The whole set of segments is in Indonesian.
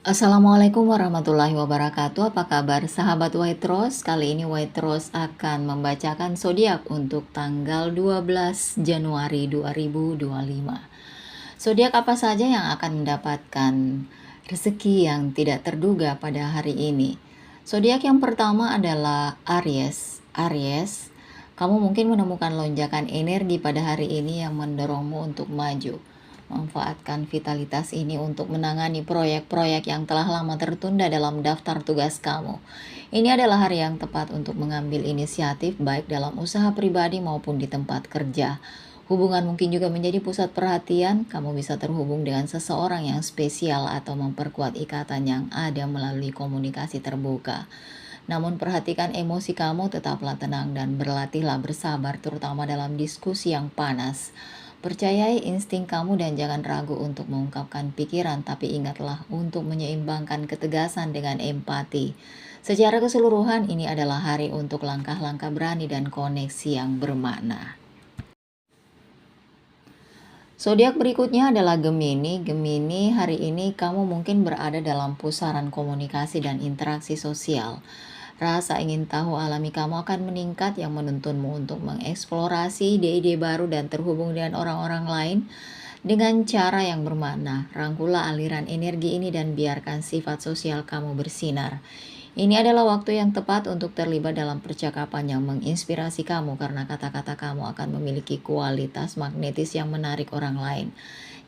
Assalamualaikum warahmatullahi wabarakatuh. Apa kabar sahabat White Rose? Kali ini White Rose akan membacakan zodiak untuk tanggal 12 Januari 2025. Zodiak apa saja yang akan mendapatkan rezeki yang tidak terduga pada hari ini? Zodiak yang pertama adalah Aries. Aries, kamu mungkin menemukan lonjakan energi pada hari ini yang mendorongmu untuk maju. Manfaatkan vitalitas ini untuk menangani proyek-proyek yang telah lama tertunda dalam daftar tugas kamu. Ini adalah hari yang tepat untuk mengambil inisiatif baik dalam usaha pribadi maupun di tempat kerja. Hubungan mungkin juga menjadi pusat perhatian, kamu bisa terhubung dengan seseorang yang spesial atau memperkuat ikatan yang ada melalui komunikasi terbuka. Namun perhatikan emosi kamu, tetaplah tenang dan berlatihlah bersabar terutama dalam diskusi yang panas. Percayai insting kamu dan jangan ragu untuk mengungkapkan pikiran, tapi ingatlah untuk menyeimbangkan ketegasan dengan empati. Secara keseluruhan, ini adalah hari untuk langkah-langkah berani dan koneksi yang bermakna. Zodiak berikutnya adalah Gemini. Gemini, hari ini kamu mungkin berada dalam pusaran komunikasi dan interaksi sosial. Rasa ingin tahu alami kamu akan meningkat yang menuntunmu untuk mengeksplorasi ide-ide baru dan terhubung dengan orang-orang lain dengan cara yang bermakna. Rangkulah aliran energi ini dan biarkan sifat sosial kamu bersinar. Ini adalah waktu yang tepat untuk terlibat dalam percakapan yang menginspirasi kamu karena kata-kata kamu akan memiliki kualitas magnetis yang menarik orang lain.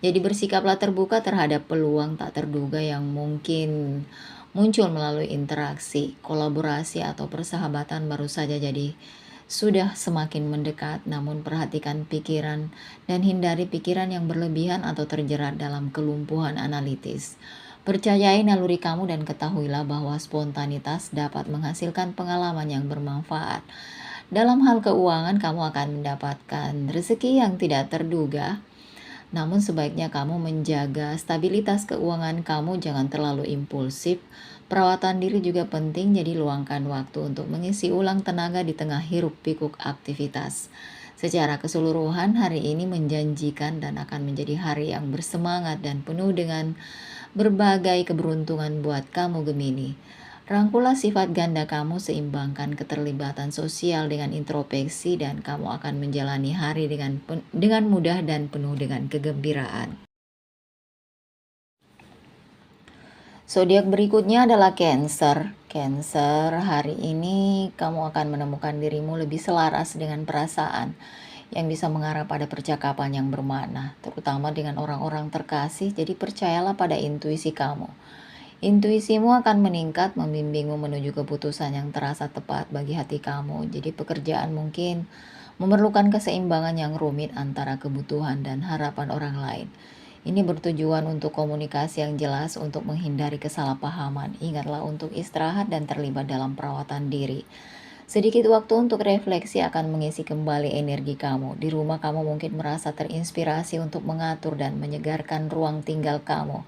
Jadi bersikaplah terbuka terhadap peluang tak terduga yang mungkin muncul melalui interaksi, kolaborasi atau persahabatan baru saja jadi sudah semakin mendekat, namun perhatikan pikiran dan hindari pikiran yang berlebihan atau terjerat dalam kelumpuhan analitis. Percayai naluri kamu dan ketahuilah bahwa spontanitas dapat menghasilkan pengalaman yang bermanfaat. Dalam hal keuangan, kamu akan mendapatkan rezeki yang tidak terduga. Namun sebaiknya kamu menjaga stabilitas keuangan kamu, jangan terlalu impulsif. Perawatan diri juga penting, jadi luangkan waktu untuk mengisi ulang tenaga di tengah hiruk-pikuk aktivitas. Secara keseluruhan, hari ini menjanjikan dan akan menjadi hari yang bersemangat dan penuh dengan berbagai keberuntungan buat kamu Gemini. Rangkulah sifat ganda kamu, seimbangkan keterlibatan sosial dengan introspeksi dan kamu akan menjalani hari dengan mudah dan penuh dengan kegembiraan. Zodiak berikutnya adalah Cancer. Cancer, hari ini kamu akan menemukan dirimu lebih selaras dengan perasaan yang bisa mengarah pada percakapan yang bermakna, terutama dengan orang-orang terkasih. Jadi percayalah pada intuisi kamu. Intuisimu akan meningkat, membimbingmu menuju keputusan yang terasa tepat bagi hati kamu. Jadi pekerjaan mungkin memerlukan keseimbangan yang rumit antara kebutuhan dan harapan orang lain. Ini bertujuan untuk komunikasi yang jelas untuk menghindari kesalahpahaman. Ingatlah untuk istirahat dan terlibat dalam perawatan diri. Sedikit waktu untuk refleksi akan mengisi kembali energi kamu. Di rumah kamu mungkin merasa terinspirasi untuk mengatur dan menyegarkan ruang tinggal kamu.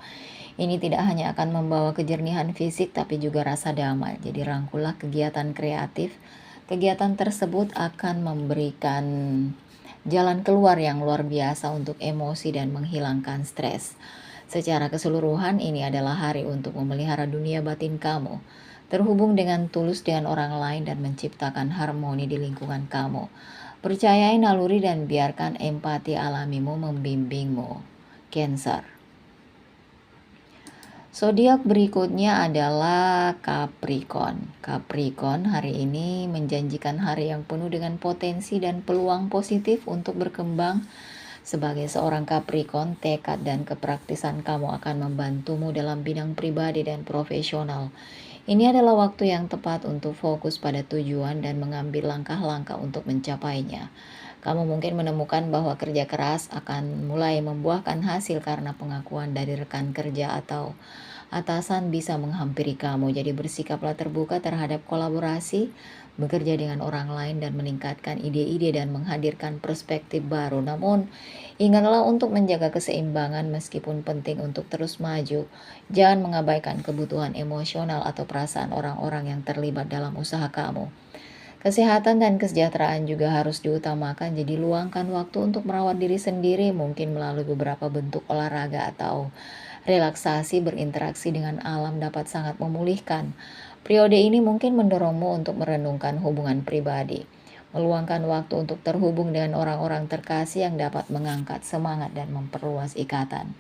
Ini tidak hanya akan membawa kejernihan fisik tapi juga rasa damai. Jadi rangkulah kegiatan kreatif. Kegiatan tersebut akan memberikan jalan keluar yang luar biasa untuk emosi dan menghilangkan stres. Secara keseluruhan, ini adalah hari untuk memelihara dunia batin kamu, terhubung dengan tulus dengan orang lain dan menciptakan harmoni di lingkungan kamu. Percayai naluri dan biarkan empati alamimu membimbingmu. Cancer. Zodiak berikutnya adalah Capricorn. Capricorn, hari ini menjanjikan hari yang penuh dengan potensi dan peluang positif untuk berkembang. Sebagai seorang Capricorn, tekad dan kepraktisan kamu akan membantumu dalam bidang pribadi dan profesional. Ini adalah waktu yang tepat untuk fokus pada tujuan dan mengambil langkah-langkah untuk mencapainya. Kamu mungkin menemukan bahwa kerja keras akan mulai membuahkan hasil karena pengakuan dari rekan kerja atau atasan bisa menghampiri kamu. Jadi bersikaplah terbuka terhadap kolaborasi, bekerja dengan orang lain dan meningkatkan ide-ide dan menghadirkan perspektif baru. Namun, ingatlah untuk menjaga keseimbangan meskipun penting untuk terus maju. Jangan mengabaikan kebutuhan emosional atau perasaan orang-orang yang terlibat dalam usaha kamu. Kesehatan dan kesejahteraan juga harus diutamakan, jadi luangkan waktu untuk merawat diri sendiri, mungkin melalui beberapa bentuk olahraga atau Relaksasi berinteraksi dengan alam dapat sangat memulihkan. Periode ini mungkin mendorongmu untuk merenungkan hubungan pribadi, meluangkan waktu untuk terhubung dengan orang-orang terkasih yang dapat mengangkat semangat dan memperluas ikatan.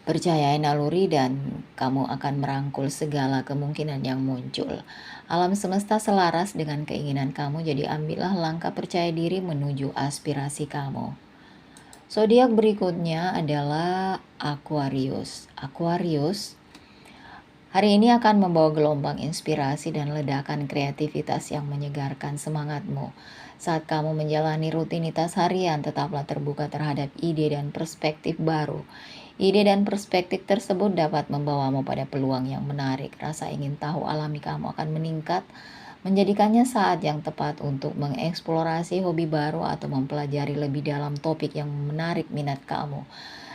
Percayai naluri dan kamu akan merangkul segala kemungkinan yang muncul. Alam semesta selaras dengan keinginan kamu, jadi ambillah langkah percaya diri menuju aspirasi kamu. Zodiak berikutnya adalah Aquarius. Aquarius hari ini akan membawa gelombang inspirasi dan ledakan kreativitas yang menyegarkan semangatmu. Saat kamu menjalani rutinitas harian, tetaplah terbuka terhadap ide dan perspektif baru. Ide dan perspektif tersebut dapat membawamu pada peluang yang menarik. Rasa ingin tahu alami kamu akan meningkat, menjadikannya saat yang tepat untuk mengeksplorasi hobi baru atau mempelajari lebih dalam topik yang menarik minat kamu.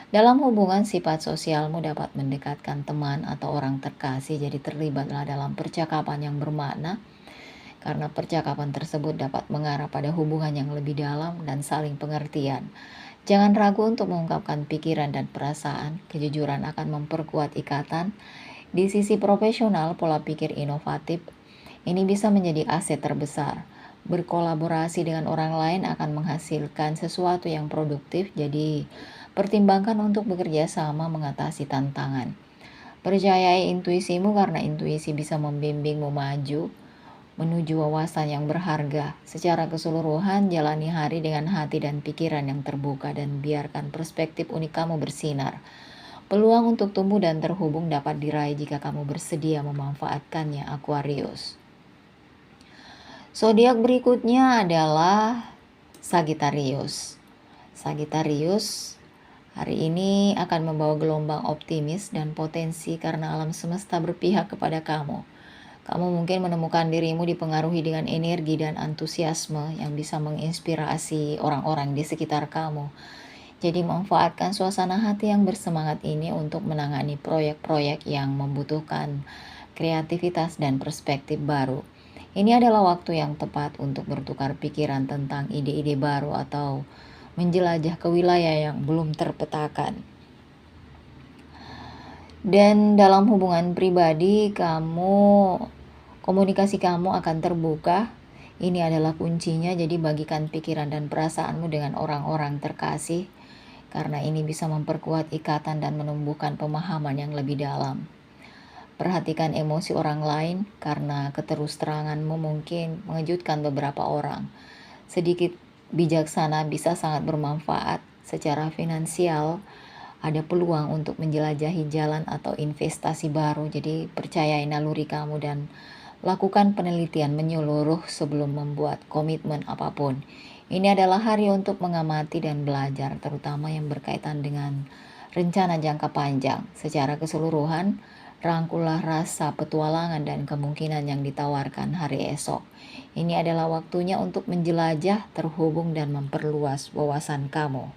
Dalam hubungan, sifat sosialmu dapat mendekatkan teman atau orang terkasih, jadi terlibatlah dalam percakapan yang bermakna, karena percakapan tersebut dapat mengarah pada hubungan yang lebih dalam dan saling pengertian. Jangan ragu untuk mengungkapkan pikiran dan perasaan, kejujuran akan memperkuat ikatan. Di sisi profesional, pola pikir inovatif ini bisa menjadi aset terbesar. Berkolaborasi dengan orang lain akan menghasilkan sesuatu yang produktif, jadi pertimbangkan untuk bekerja sama mengatasi tantangan. Percayai intuisimu karena intuisi bisa membimbingmu maju menuju wawasan yang berharga. Secara keseluruhan, jalani hari dengan hati dan pikiran yang terbuka dan biarkan perspektif unik kamu bersinar. Peluang untuk tumbuh dan terhubung dapat diraih jika kamu bersedia memanfaatkannya, Aquarius. Zodiak berikutnya adalah Sagittarius. Sagittarius hari ini akan membawa gelombang optimis dan potensi karena alam semesta berpihak kepada kamu. Kamu mungkin menemukan dirimu dipengaruhi dengan energi dan antusiasme yang bisa menginspirasi orang-orang di sekitar kamu. Jadi manfaatkan suasana hati yang bersemangat ini untuk menangani proyek-proyek yang membutuhkan kreativitas dan perspektif baru. Ini adalah waktu yang tepat untuk bertukar pikiran tentang ide-ide baru atau menjelajah ke wilayah yang belum terpetakan. Dan dalam hubungan pribadi, komunikasi kamu akan terbuka. Ini adalah kuncinya, jadi bagikan pikiran dan perasaanmu dengan orang-orang terkasih, karena ini bisa memperkuat ikatan dan menumbuhkan pemahaman yang lebih dalam. Perhatikan emosi orang lain, karena keterus-teranganmu mungkin mengejutkan beberapa orang. Sedikit bijaksana bisa sangat bermanfaat. Secara finansial, ada peluang untuk menjelajahi jalan atau investasi baru. Jadi percayai naluri kamu dan lakukan penelitian menyeluruh sebelum membuat komitmen apapun. Ini adalah hari untuk mengamati dan belajar, terutama yang berkaitan dengan rencana jangka panjang. Secara keseluruhan, rangkullah rasa petualangan dan kemungkinan yang ditawarkan hari esok. Ini adalah waktunya untuk menjelajah, terhubung, dan memperluas wawasan kamu.